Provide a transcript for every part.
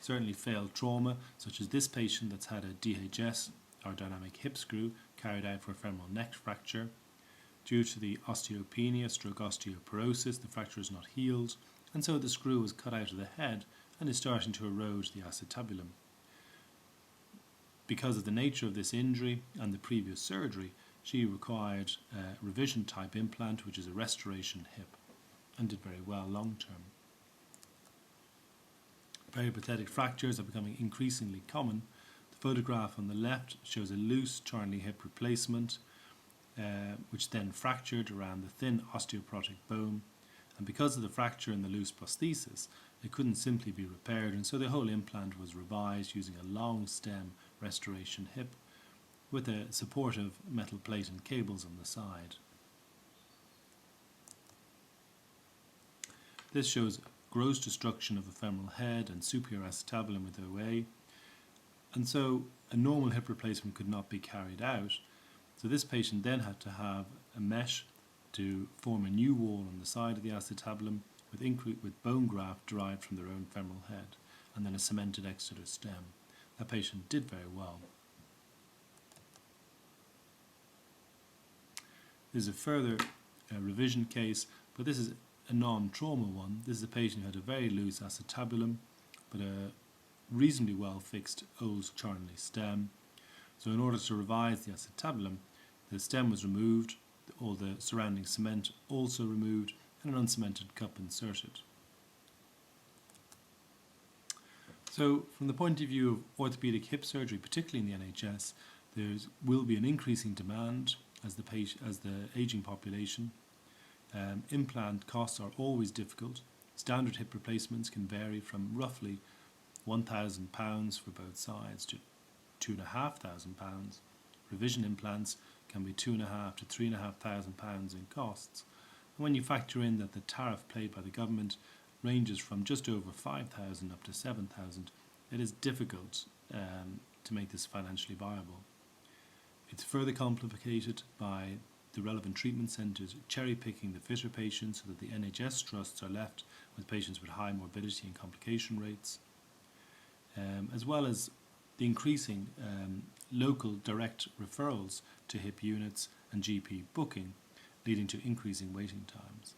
certainly failed trauma, such as this patient that's had a DHS, or dynamic hip screw, carried out for a femoral neck fracture. Due to the osteopenia stroke osteoporosis, the fracture is not healed, and so the screw was cut out of the head and is starting to erode the acetabulum. Because of the nature of this injury and the previous surgery, she required a revision type implant, which is a restoration hip, and did very well long term. Peripatetic fractures are becoming increasingly common. The photograph on the left shows a loose Charnley hip replacement, which then fractured around the thin osteoporotic bone, and because of the fracture and the loose prosthesis, it couldn't simply be repaired, and so the whole implant was revised using a long stem restoration hip with a supportive metal plate and cables on the side. This shows gross destruction of the femoral head and superior acetabulum with OA, and so a normal hip replacement could not be carried out. So this patient then had to have a mesh to form a new wall on the side of the acetabulum with bone graft derived from their own femoral head, and then a cemented exeter stem. That patient did very well. This is a further revision case, but this is a non-trauma one. This is a patient who had a very loose acetabulum, but a reasonably well fixed old Charnley stem. So in order to revise the acetabulum, the stem was removed, all the surrounding cement also removed, and an uncemented cup inserted. So from the point of view of orthopaedic hip surgery, particularly in the NHS, there will be an increasing demand as the ageing population. Implant costs are always difficult. Standard hip replacements can vary from roughly £1,000 for both sides to £2,500. Revision implants can be £2,500 to £3,500 in costs. And when you factor in that the tariff paid by the government ranges from just over £5,000 up to £7,000, it is difficult to make this financially viable. It's further complicated by the relevant treatment centres cherry-picking the fitter patients so that the NHS trusts are left with patients with high morbidity and complication rates, as well as the increasing local direct referrals to hip units and GP booking, leading to increasing waiting times.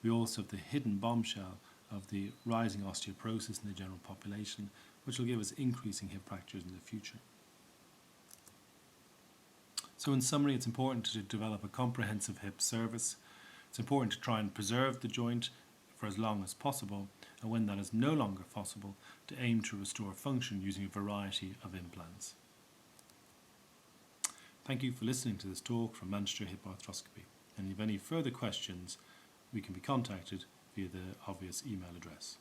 We also have the hidden bombshell of the rising osteoporosis in the general population, which will give us increasing hip fractures in the future. So in summary, it's important to develop a comprehensive hip service. It's important to try and preserve the joint for as long as possible, and when that is no longer possible, to aim to restore function using a variety of implants. Thank you for listening to this talk from Manchester Hip Arthroscopy. And if you have any further questions, we can be contacted via the obvious email address.